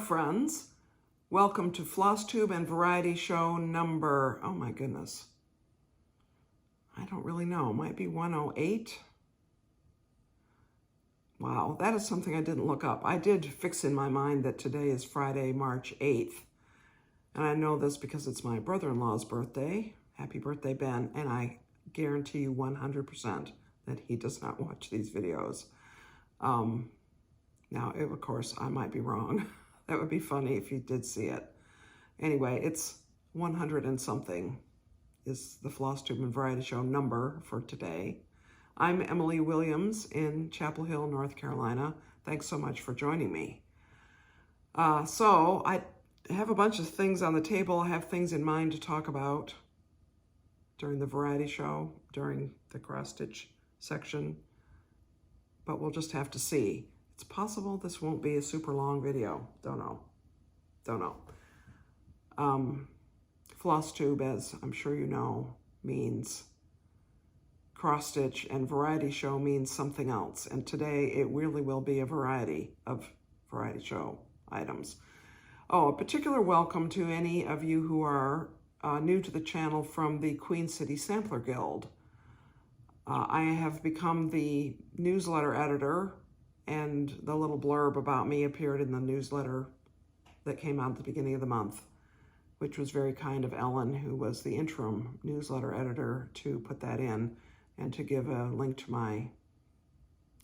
friends. Welcome to Flosstube and Variety Show number, oh my goodness, I don't really know, might be 108. Wow, that is something I didn't look up. I did fix in my mind that today is Friday, March 8th. And I know this because it's my brother-in-law's birthday. Happy birthday, Ben. And I guarantee you 100% that he does not watch these videos. Now, of course, I might be wrong. That would be funny if you did see it. Anyway, it's 100 and something is the Flosstube and Variety Show number for today. I'm Emily Williams in Chapel Hill, North Carolina. Thanks so much for joining me. So I have a bunch of things on the table. I have things in mind to talk about during the variety show, during the cross-stitch section, but we'll just have to see. It's possible this won't be a super long video. Don't know. Flosstube, as I'm sure you know, means cross-stitch, and variety show means something else. And today it really will be a variety of variety show items. Oh, a particular welcome to any of you who are new to the channel from the Queen City Sampler Guild. I have become the newsletter editor, and the little blurb about me appeared in the newsletter that came out at the beginning of the month, which was very kind of Ellen, who was the interim newsletter editor, to put that in and to give a link to my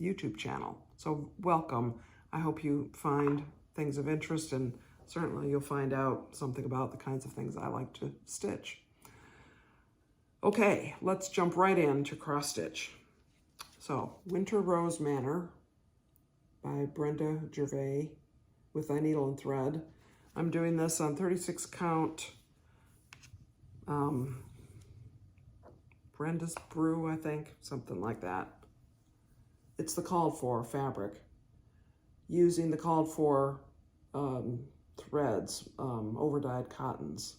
YouTube channel. So welcome. I hope you find things of interest, and certainly you'll find out something about the kinds of things I like to stitch. Okay, let's jump right into cross stitch. So, Winter Rose Manor by Brenda Gervais with Thy Needle and Thread. I'm doing this on 36 count Brenda's Brew, I think, something like that. It's the called for fabric, using the called for threads, overdyed cottons.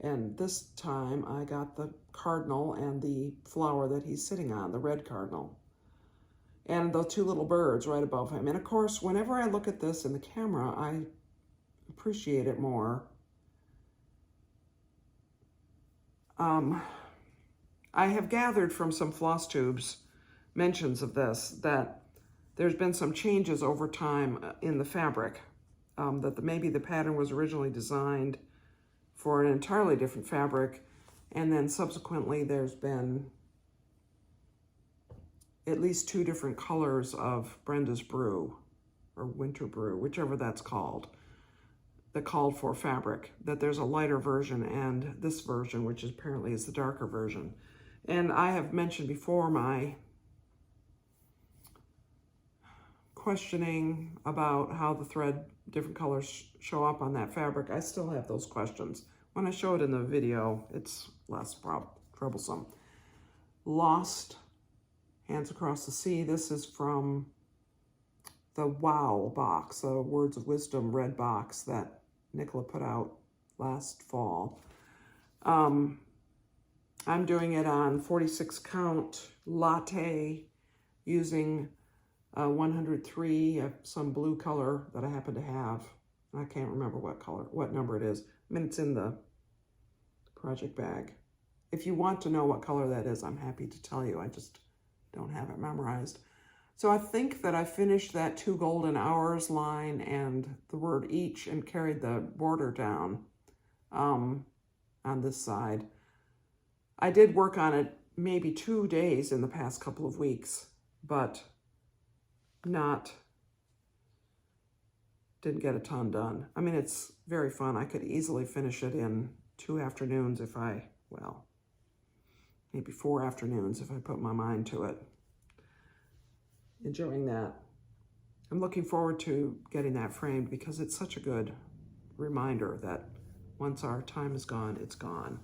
And this time I got the cardinal and the flower that he's sitting on, the red cardinal, and the two little birds right above him. And of course, whenever I look at this in the camera, I appreciate it more. I have gathered from some Flosstubes mentions of this that there's been some changes over time in the fabric, that maybe the pattern was originally designed for an entirely different fabric, and then subsequently there's been at least two different colors of Brenda's Brew, or Winter Brew, whichever that's called, the called for fabric, that there's a lighter version and this version, which apparently is the darker version. And I have mentioned before my questioning about how the thread, different colors show up on that fabric. I still have those questions. When I show it in the video, it's less troublesome. Lost, Hands Across the Sea. This is from the Wow box, the Words of Wisdom red box that Nicola put out last fall. I'm doing it on 46 count Latte, using 103, some blue color that I happen to have. I can't remember what color, what number it is. I mean, it's in the project bag. If you want to know what color that is, I'm happy to tell you. I just don't have it memorized. So I think that I finished that 2 golden hours line and the word each, and carried the border down on this side. I did work on it maybe 2 days in the past couple of weeks, but didn't get a ton done. I mean, it's very fun. I could easily finish it in 2 afternoons if well, maybe 4 afternoons if I put my mind to it. Enjoying that. I'm looking forward to getting that framed because it's such a good reminder that once our time is gone, it's gone.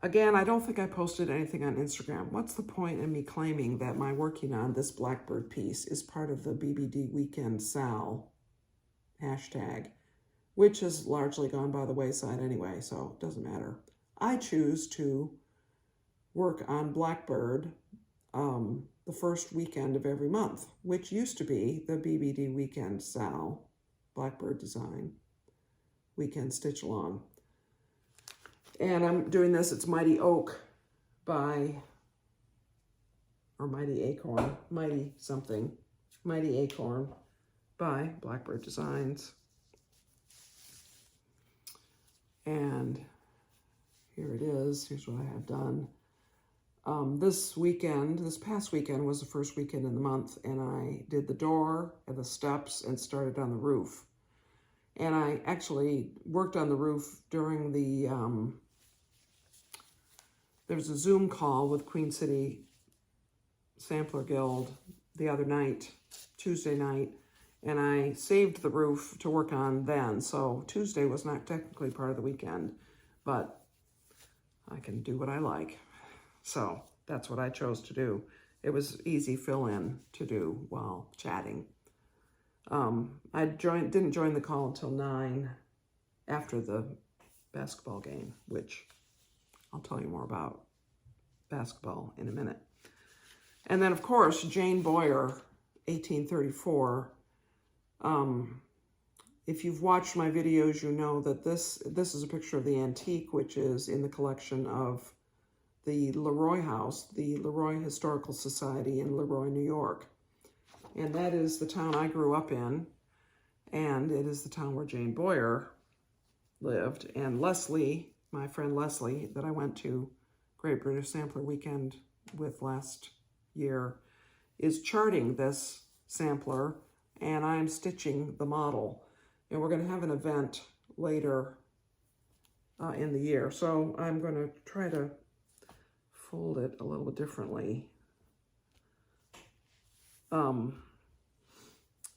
Again, I don't think I posted anything on Instagram. What's the point in me claiming that my working on this Blackbird piece is part of the BBD Weekend Sal hashtag, which has largely gone by the wayside anyway, so it doesn't matter. I choose to work on Blackbird the first weekend of every month, which used to be the BBD Weekend Sal Blackbird Design Weekend Stitch Along. And I'm doing this, it's Mighty Oak by, or Mighty Acorn, Mighty something, Mighty Acorn by Blackbird Designs. And here it is, here's what I have done. This past weekend was the first weekend in the month, and I did the door and the steps and started on the roof. And I actually worked on the roof during the, there was a Zoom call with Queen City Sampler Guild the other night, Tuesday night, and I saved the roof to work on then. So Tuesday was not technically part of the weekend, but I can do what I like. So that's what I chose to do. It was easy fill-in to do while chatting. I didn't join the call until 9 after the basketball game, which I'll tell you more about basketball in a minute. And then, of course, Jane Boyer, 1834. If you've watched my videos, you know that this is a picture of the antique, which is in the collection of the LeRoy House, the LeRoy Historical Society in LeRoy, New York. And that is the town I grew up in, and it is the town where Jane Boyer lived. And Leslie, my friend Leslie, that I went to Great British Sampler Weekend with last year, is charting this sampler, and I'm stitching the model. And we're going to have an event later in the year. So I'm going to try to fold it a little bit differently.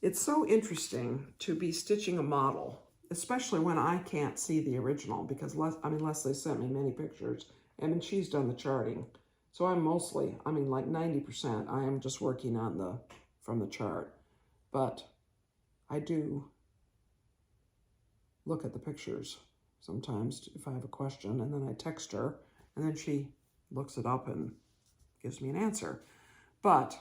It's so interesting to be stitching a model, especially when I can't see the original, because Leslie sent me many pictures, and she's done the charting. So I'm mostly, like 90%, I am just working on from the chart. But I do look at the pictures sometimes if I have a question, and then I text her, and then she looks it up and gives me an answer. But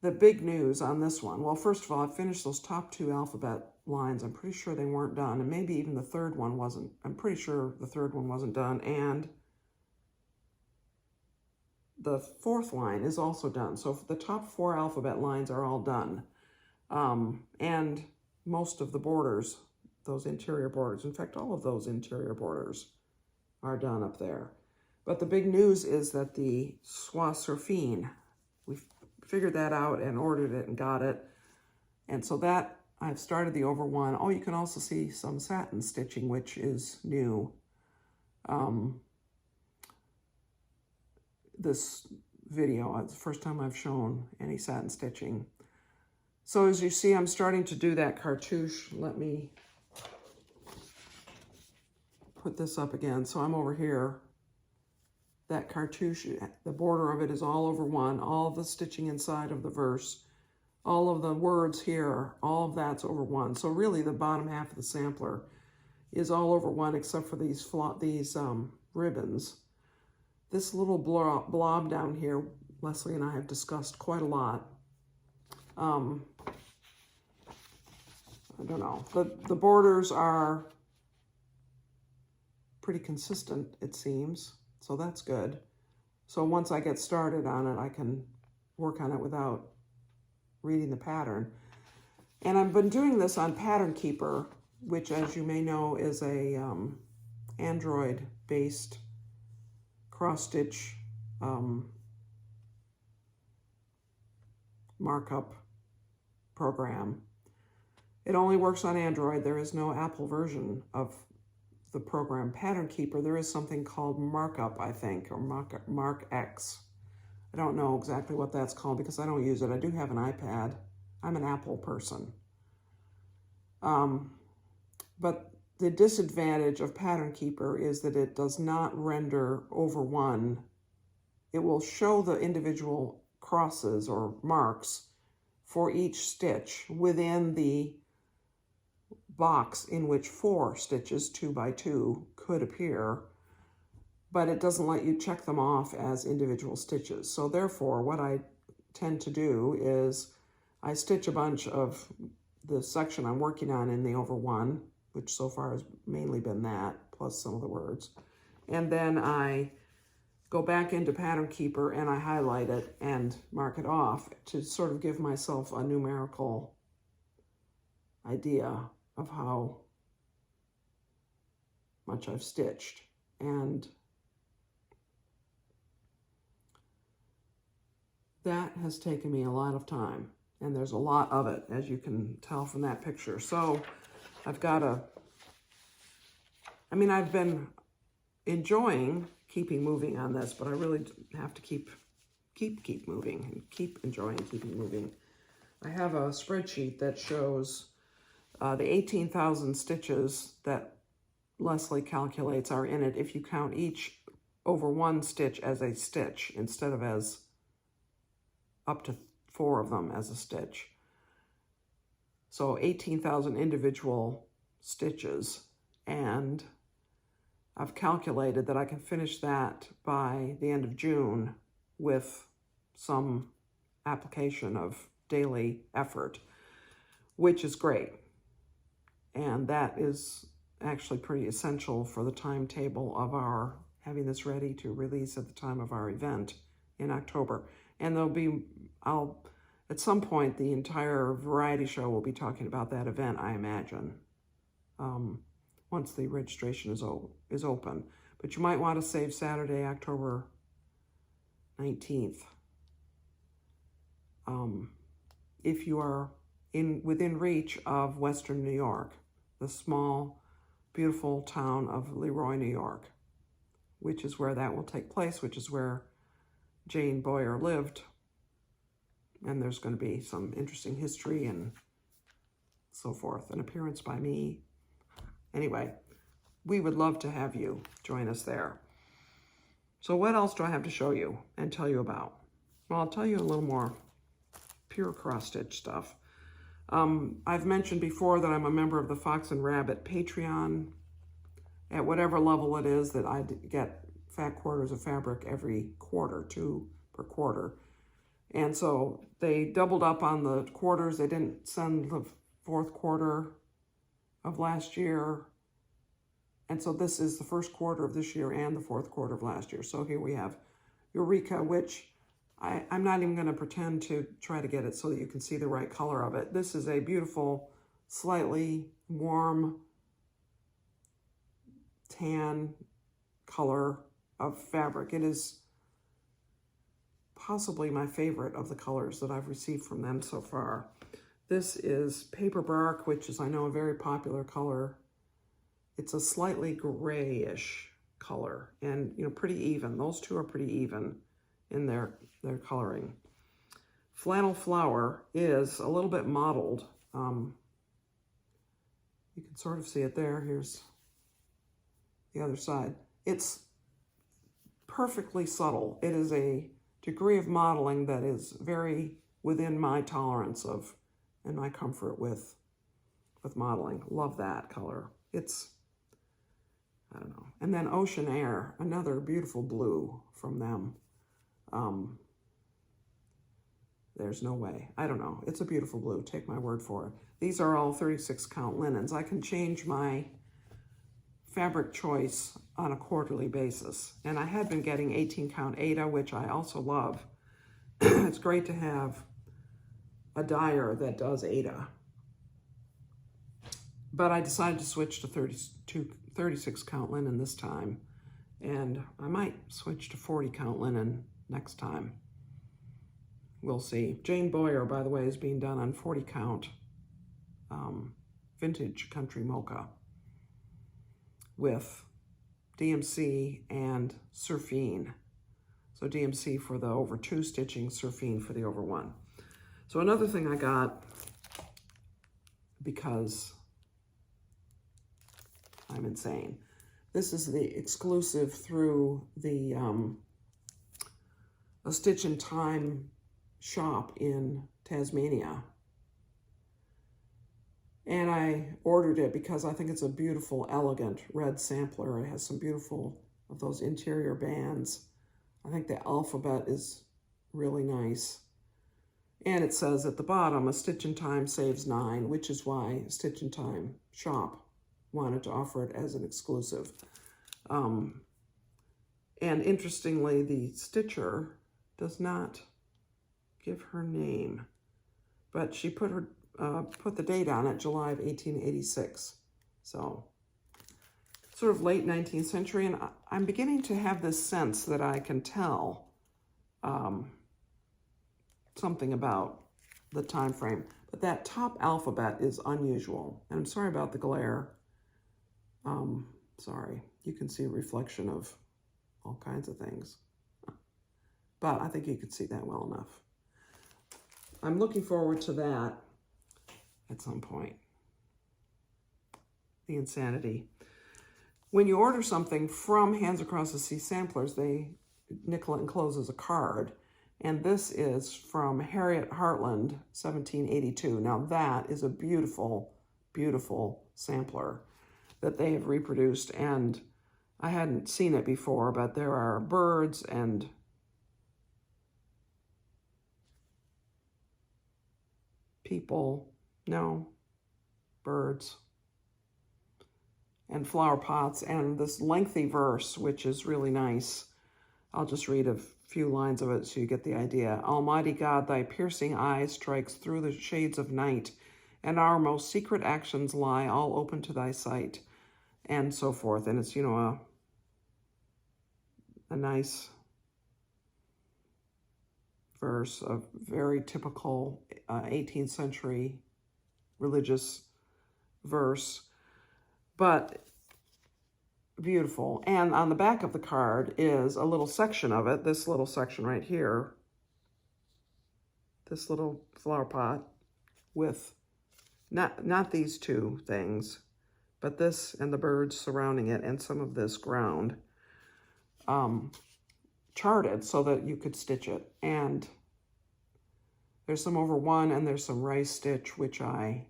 the big news on this one, well, first of all, I finished those top 2 alphabet lines. I'm pretty sure they weren't done, and maybe even the third one wasn't. I'm pretty sure the third one wasn't done, and the 4th line is also done. So the top 4 alphabet lines are all done. And most of the borders, those interior borders, in fact, all of those interior borders are done up there. But the big news is that the Soie Surfine, we figured that out and ordered it and got it. And so that, I've started the over one. Oh, you can also see some satin stitching, which is new. This video, it's the first time I've shown any satin stitching. So as you see, I'm starting to do that cartouche. Let me put this up again. So I'm over here. That cartouche, the border of it is all over one. All of the stitching inside of the verse, all of the words here, all of that's over one. So really the bottom half of the sampler is all over one, except for these ribbons. This little blob down here, Leslie and I have discussed quite a lot. I don't know. The borders are pretty consistent, it seems. So that's good. So once I get started on it, I can work on it without reading the pattern. And I've been doing this on Pattern Keeper, which, as you may know, is a Android-based cross-stitch markup program. It only works on Android. There is no Apple version of the program Pattern Keeper. There is something called Markup, I think, or MarkX. I don't know exactly what that's called because I don't use it. I do have an iPad. I'm an Apple person. But the disadvantage of Pattern Keeper is that it does not render over one. It will show the individual crosses or marks for each stitch within the box in which 4 stitches, 2 by 2, could appear, but it doesn't let you check them off as individual stitches. So therefore, what I tend to do is I stitch a bunch of the section I'm working on in the over one, which so far has mainly been that, plus some of the words. And then I go back into Pattern Keeper and I highlight it and mark it off to sort of give myself a numerical idea of how much I've stitched. And that has taken me a lot of time, and there's a lot of it, as you can tell from that picture. So I've got I've been enjoying keeping moving on this, but I really have to keep moving and keep enjoying keeping moving. I have a spreadsheet that shows the 18,000 stitches that Leslie calculates are in it if you count each over one stitch as a stitch instead of as up to 4 of them as a stitch. So 18,000 individual stitches, and I've calculated that I can finish that by the end of June with some application of daily effort, which is great. And that is actually pretty essential for the timetable of our having this ready to release at the time of our event in October. And at some point, the entire variety show will be talking about that event, I imagine, once the registration is open. But you might want to save Saturday, October 19th. If you are within reach of Western New York, the small, beautiful town of LeRoy, New York, which is where that will take place, which is where Jane Boyer lived. And there's going to be some interesting history and so forth, an appearance by me. Anyway, we would love to have you join us there. So what else do I have to show you and tell you about? Well, I'll tell you a little more pure cross-stitch stuff. I've mentioned before that I'm a member of the Fox and Rabbit Patreon. At whatever level it is that I get fat quarters of fabric every quarter, 2 per quarter. And so they doubled up on the quarters. They didn't send the 4th quarter of last year. And so this is the 1st quarter of this year and the 4th quarter of last year. So here we have Eureka, which I'm not even going to pretend to try to get it so that you can see the right color of it. This is a beautiful, slightly warm tan color of fabric. It is possibly my favorite of the colors that I've received from them so far. This is Paper Bark, which is, I know, a very popular color. It's a slightly grayish color and, pretty even. Those two are pretty even in their coloring. Flannel Flower is a little bit mottled. You can sort of see it there. Here's the other side. It's perfectly subtle. It is a degree of modeling that is very within my tolerance of and my comfort with modeling. Love that color. It's, I don't know. And then Ocean Air, another beautiful blue from them. There's no way. I don't know. It's a beautiful blue. Take my word for it. These are all 36 count linens. I can change my fabric choice on a quarterly basis. And I had been getting 18 count Aida, which I also love. It's great to have a dyer that does Aida. But I decided to switch to 36 count linen this time. And I might switch to 40 count linen next time. We'll see. Jane Boyer, by the way, is being done on 40 count Vintage Country Mocha with DMC and Surfine. So DMC for the over 2 stitching, Surfine for the over 1. So another thing I got, because I'm insane, this is the exclusive through the A Stitch in Time shop in Tasmania. And I ordered it because I think it's a beautiful, elegant red sampler. It has some beautiful of those interior bands. I think the alphabet is really nice. And it says at the bottom, a stitch in time saves 9, which is why Stitch in Time Shop wanted to offer it as an exclusive. And interestingly, the stitcher does not give her name, but she put the date on it, July of 1886. So sort of late 19th century, and I'm beginning to have this sense that I can tell something about the time frame. But that top alphabet is unusual. And I'm sorry about the glare. Sorry, you can see a reflection of all kinds of things. But I think you could see that well enough. I'm looking forward to that at some point. The insanity. When you order something from Hands Across the Sea Samplers, Nicola encloses a card. And this is from Harriet Hartland, 1782. Now that is a beautiful, beautiful sampler that they have reproduced. And I hadn't seen it before, but there are birds and people, no, birds and flower pots and this lengthy verse, which is really nice. I'll just read a few lines of it so you get the idea. Almighty God, thy piercing eye strikes through the shades of night, and our most secret actions lie all open to thy sight, and so forth. And it's, you know, a nice verse, a very typical 18th century religious verse, but beautiful. And on the back of the card is a little section of it, this little section right here, this little flower pot with not these two things, but this and the birds surrounding it and some of this ground charted so that you could stitch it. And there's some over one and there's some rice stitch, which I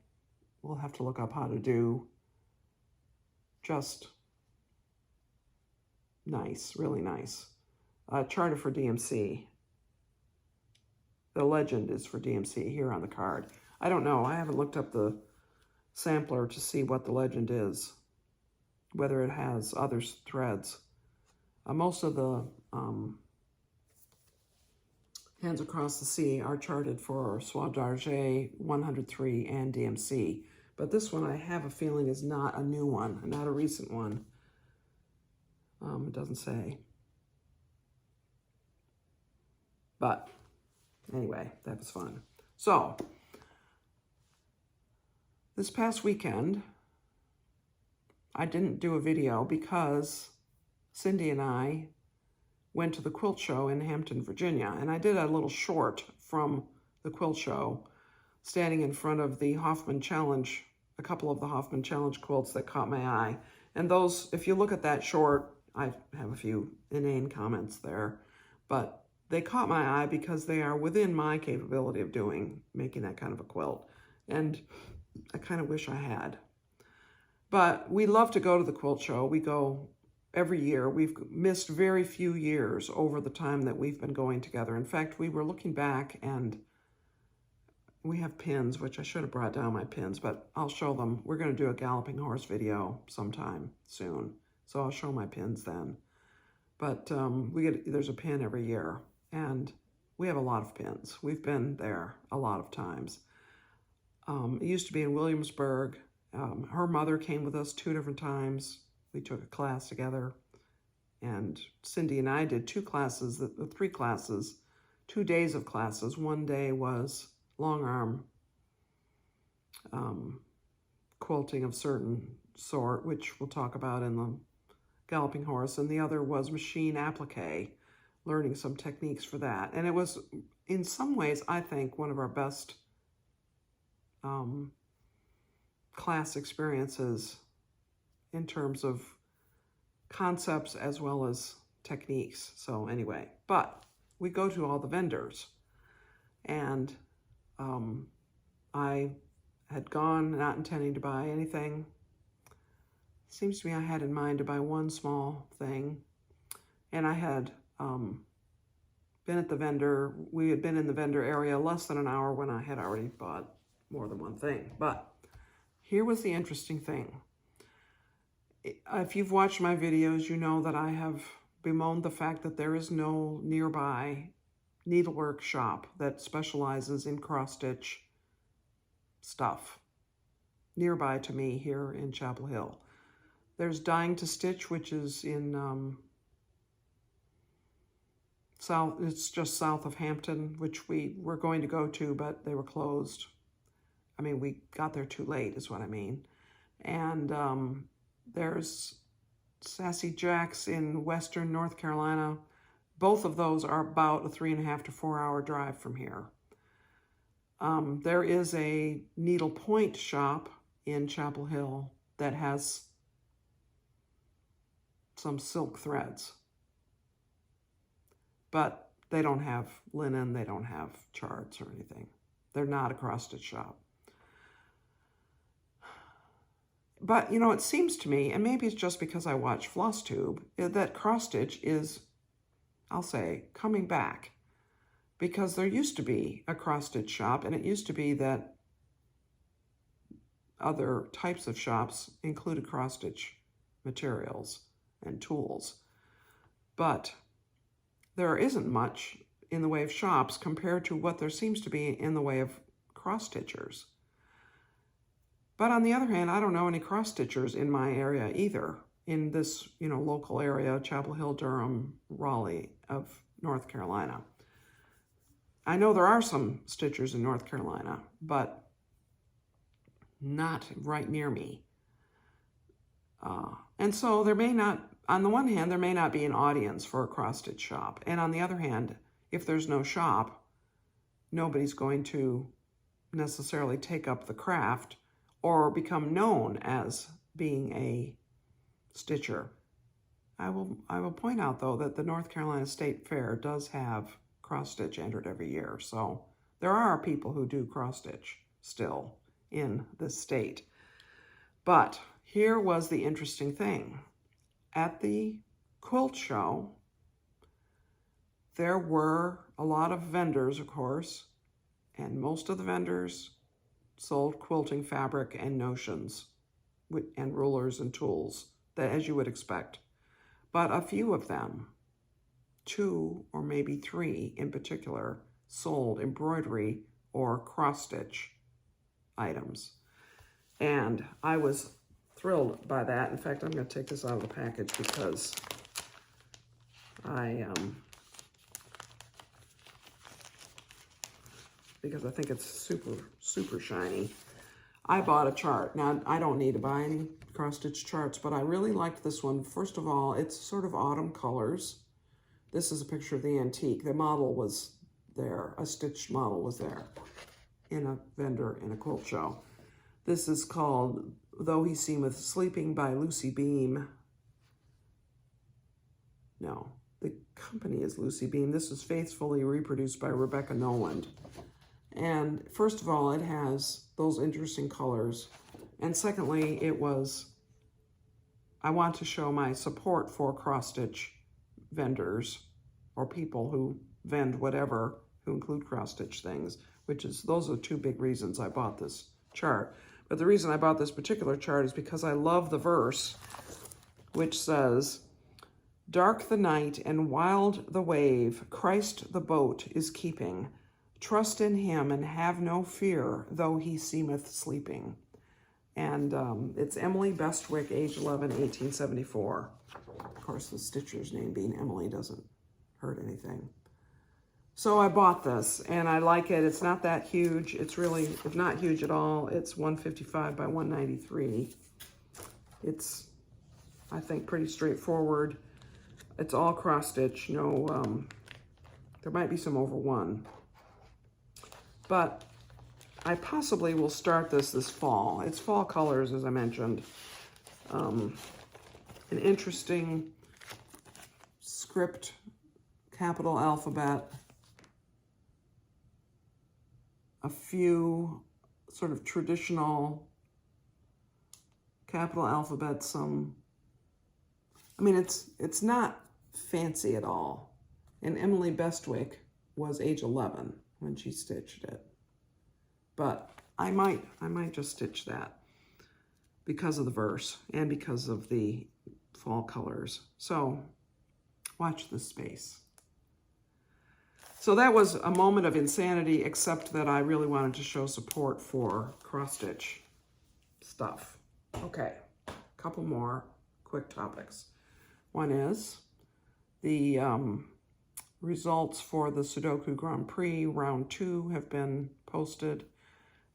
will have to look up how to do. Just nice, really nice. Charted for DMC. The legend is for DMC here on the card. I don't know. I haven't looked up the sampler to see what the legend is, whether it has other threads. Most of the Hands Across the Sea are charted for Soie d'Argent, 103, and DMC. But this one I have a feeling is not a new one, not a recent one. It doesn't say. But anyway, that was fun. So this past weekend, I didn't do a video because Cindy and I went to the quilt show in Hampton, Virginia, and I did a little short from the quilt show, standing in front of the Hoffman Challenge, a couple of the Hoffman Challenge quilts that caught my eye. And those, if you look at that short, I have a few inane comments there, but they caught my eye because they are within my capability of making that kind of a quilt. And I kind of wish I had. But we love to go to the quilt show. We go every year. We've missed very few years over the time that we've been going together. In fact, we were looking back and we have pins, which I should have brought down my pins, but I'll show them. We're going to do a galloping horse video sometime soon, so I'll show my pins then. But there's a pin every year, and we have a lot of pins. We've been there a lot of times. It used to be in Williamsburg. Her mother came with us 2 different times. We took a class together, and Cindy and I did 3 classes, 2 days of classes. One day was long arm quilting of certain sort, which we'll talk about in the galloping horse, and the other was machine applique, learning some techniques for that. And it was, in some ways, I think, one of our best class experiences in terms of concepts as well as techniques. So anyway, but we go to all the vendors, and I had gone not intending to buy anything. Seems to me I had in mind to buy one small thing, and I had been at the vendor. We had been in the vendor area less than an hour when I had already bought more than one thing. But here was the interesting thing. If you've watched my videos, you know that I have bemoaned the fact that there is no nearby needlework shop that specializes in cross-stitch stuff nearby to me here in Chapel Hill. There's Dying to Stitch, which is in it's just south of Hampton, which we were going to go to, but they were closed. I mean, we got there too late is what I mean. And there's Sassy Jack's in western North Carolina. Both of those are about a 3.5 to 4 hour drive from here. There is a needlepoint shop in Chapel Hill that has some silk threads. But they don't have linen, they don't have charts or anything. They're not a cross-stitch shop. But, you know, it seems to me, and maybe it's just because I watch Flosstube, that cross-stitch is, I'll say, coming back. Because there used to be a cross-stitch shop, and it used to be that other types of shops included cross-stitch materials and tools. But there isn't much in the way of shops compared to what there seems to be in the way of cross-stitchers. But on the other hand, I don't know any cross-stitchers in my area either, in this, you know, local area, Chapel Hill, Durham, Raleigh of North Carolina. I know there are some stitchers in North Carolina, but not right near me. And so there may not, on the one hand, there may not be an audience for a cross-stitch shop. And on the other hand, if there's no shop, nobody's going to necessarily take up the craft or become known as being a stitcher. I will point out, though, that the North Carolina State Fair does have cross-stitch entered every year. So there are people who do cross-stitch still in this state. But here was the interesting thing. At the quilt show, there were a lot of vendors, of course, and most of the vendors sold quilting fabric and notions and rulers and tools, that as you would expect. But a few of them, 2 or maybe 3 in particular, sold embroidery or cross-stitch items. And I was thrilled by that. In fact, I'm going to take this out of the package because I think it's super shiny. I bought a chart. Now, I don't need to buy any cross-stitch charts, but I really liked this one. First of all, it's sort of autumn colors. This is a picture of the antique. The model was there. A stitched model was there in a vendor in a quilt show. This is called Though He Seemeth Sleeping by Lucy Beam. No, the company is Lucy Beam. This is faithfully reproduced by Rebecca Noland. And first of all, it has those interesting colors. And secondly, I want to show my support for cross-stitch vendors or people who vend whatever, who include cross-stitch things, those are 2 big reasons I bought this chart. But the reason I bought this particular chart is because I love the verse, which says, "Dark the night and wild the wave, Christ the boat is keeping. Trust in him and have no fear, though he seemeth sleeping." And it's Emily Bestwick, age 11, 1874. Of course, the stitcher's name being Emily doesn't hurt anything. So I bought this, and I like it. It's not that huge. It's not huge at all. It's 155 by 193. It's, I think, pretty straightforward. It's all cross-stitch. No, there might be some over 1. But I possibly will start this fall. It's fall colors, as I mentioned. An interesting script, capital alphabet, a few sort of traditional capital alphabet, I mean, it's not fancy at all. And Emily Bestwick was age 11 when she stitched it. But I might just stitch that because of the verse and because of the fall colors. So watch this space. So that was a moment of insanity, except that I really wanted to show support for cross-stitch stuff. Okay, a couple more quick topics. One is the results for the Sudoku Grand Prix round 2 have been posted.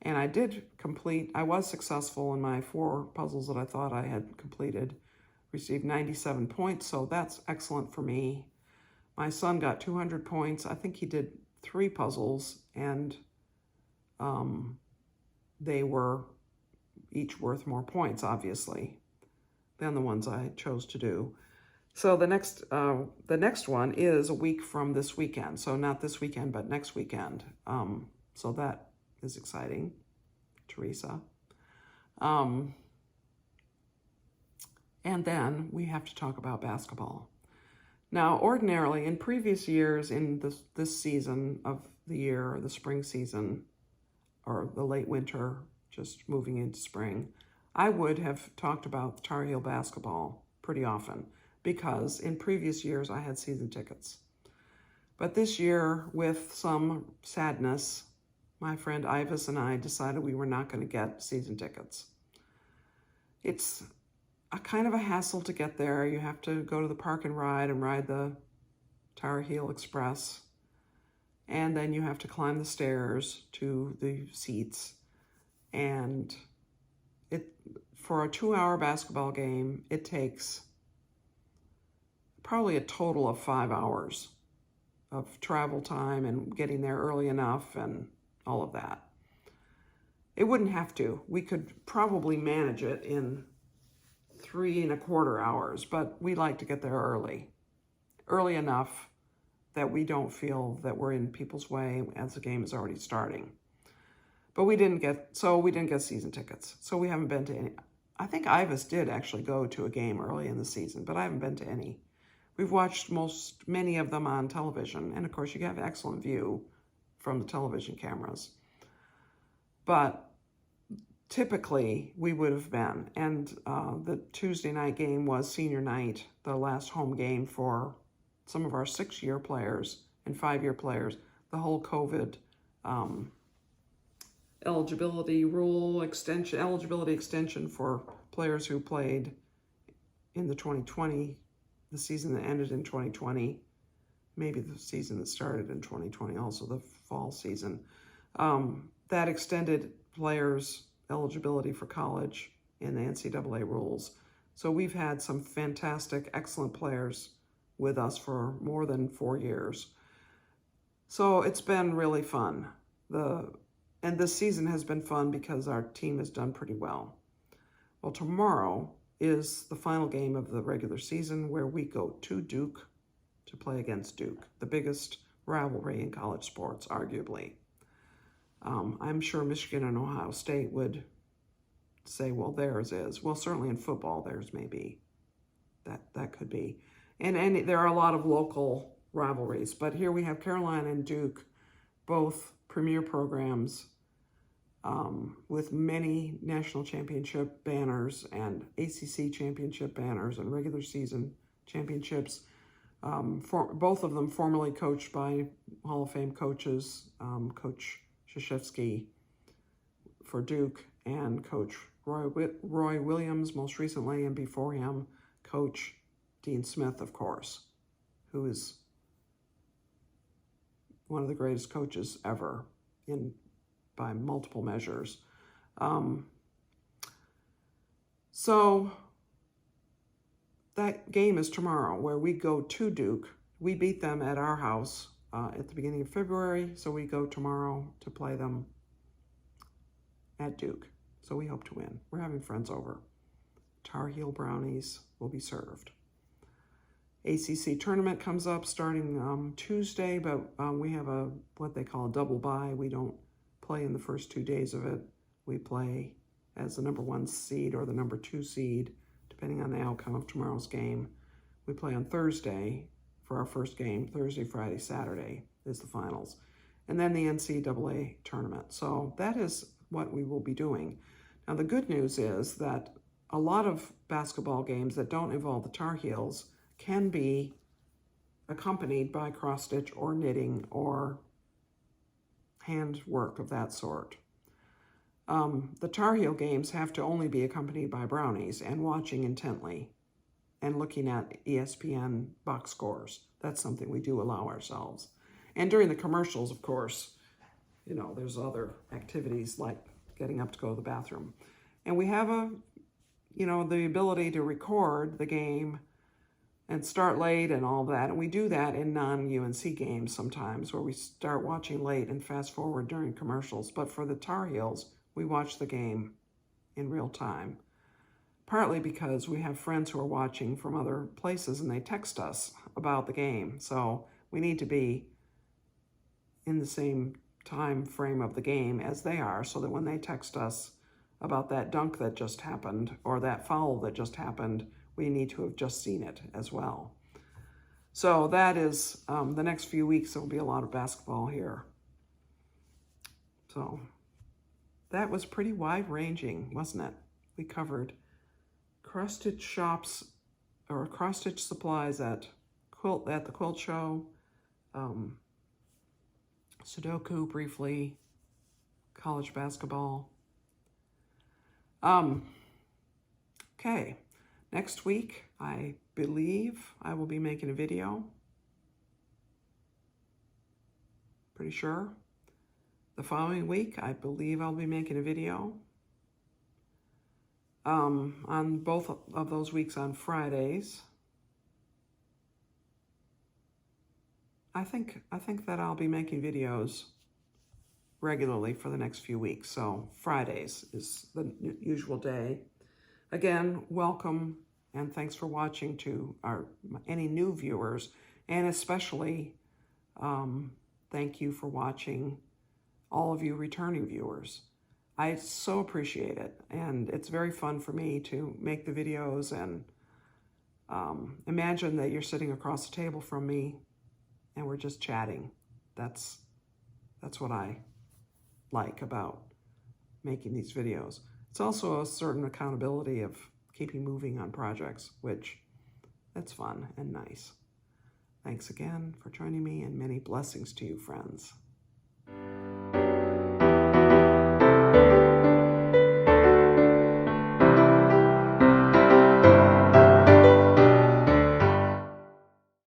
And I was successful in my 4 puzzles that I thought I had completed. Received 97 points, so that's excellent for me. My son got 200 points. I think he did 3 puzzles, and they were each worth more points, obviously, than the ones I chose to do. So the next one is a week from this weekend. So not this weekend, but next weekend. So that is exciting, Teresa. And then we have to talk about basketball. Now, ordinarily, in previous years, in this season of the year, the spring season, or the late winter, just moving into spring, I would have talked about Tar Heel basketball pretty often, because in previous years I had season tickets. But this year, with some sadness, my friend Ivis and I decided we were not going to get season tickets. It's a kind of a hassle to get there. You have to go to the park and ride the Tar Heel Express. And then you have to climb the stairs to the seats. And for a 2-hour basketball game, it takes probably a total of 5 hours of travel time and getting there early enough and all of that. It wouldn't have to. We could probably manage it in 3¼ hours, but we like to get there early enough that we don't feel that we're in people's way as the game is already starting. But we didn't get season tickets, so we haven't been to any. I think Ivis did actually go to a game early in the season, but I haven't been to any. We've watched many of them on television, and of course you have excellent view from the television cameras. But typically we would have been, and the Tuesday night game was senior night, the last home game for some of our 6-year players and 5-year players. The whole COVID eligibility extension for players who played in the 2020, the season that ended in 2020, maybe the season that started in 2020, also the fall season. That extended players' eligibility for college in the NCAA rules. So we've had some fantastic, excellent players with us for more than 4 years. So it's been really fun. And this season has been fun because our team has done pretty well. Well, tomorrow is the final game of the regular season, where we go to Duke to play against Duke, the biggest rivalry in college sports, arguably. I'm sure Michigan and Ohio State would say, well, theirs is. Well, certainly in football, theirs may be. That could be. And there are a lot of local rivalries, but here we have Carolina and Duke, both premier programs with many national championship banners and ACC championship banners and regular season championships. Both of them formerly coached by Hall of Fame coaches, Coach Krzyzewski for Duke and Coach Roy Williams most recently, and before him, Coach Dean Seemeth, of course, who is one of the greatest coaches ever by multiple measures. So that game is tomorrow, where we go to Duke. We beat them at our house at the beginning of February, so we go tomorrow to play them at Duke. So we hope to win. We're having friends over. Tar Heel brownies will be served. ACC tournament comes up starting Tuesday, but we have what they call a double bye. We don't play in the first 2 days of it. We play as the number 1 seed or the number 2 seed, depending on the outcome of tomorrow's game. We play on Thursday for our first game. Thursday, Friday, Saturday is the finals. And then the NCAA tournament. So that is what we will be doing. Now, the good news is that a lot of basketball games that don't involve the Tar Heels can be accompanied by cross-stitch or knitting or handwork of that sort. The Tar Heel games have to only be accompanied by brownies and watching intently and looking at ESPN box scores. That's something we do allow ourselves. And during the commercials, of course, you know, there's other activities like getting up to go to the bathroom. And we have the ability to record the game and start late and all that. And we do that in non-UNC games sometimes, where we start watching late and fast forward during commercials. But for the Tar Heels, we watch the game in real time, partly because we have friends who are watching from other places and they text us about the game. So we need to be in the same time frame of the game as they are, so that when they text us about that dunk that just happened or that foul that just happened, we need to have just seen it as well. So that is the next few weeks. There will be a lot of basketball here. So that was pretty wide-ranging, wasn't it? We covered cross-stitch shops or cross-stitch supplies at the quilt show, Sudoku briefly, college basketball. Okay, next week, I believe I will be making a video. Pretty sure. The following week, I believe I'll be making a video. On both of those weeks on Fridays. I think that I'll be making videos regularly for the next few weeks. So Fridays is the usual day. Again, welcome and thanks for watching to any new viewers, and especially thank you for watching all of you returning viewers. I so appreciate it, and it's very fun for me to make the videos and imagine that you're sitting across the table from me and we're just chatting. That's what I like about making these videos. It's also a certain accountability of keeping moving on projects, which that's fun and nice. Thanks again for joining me, and many blessings to you, friends.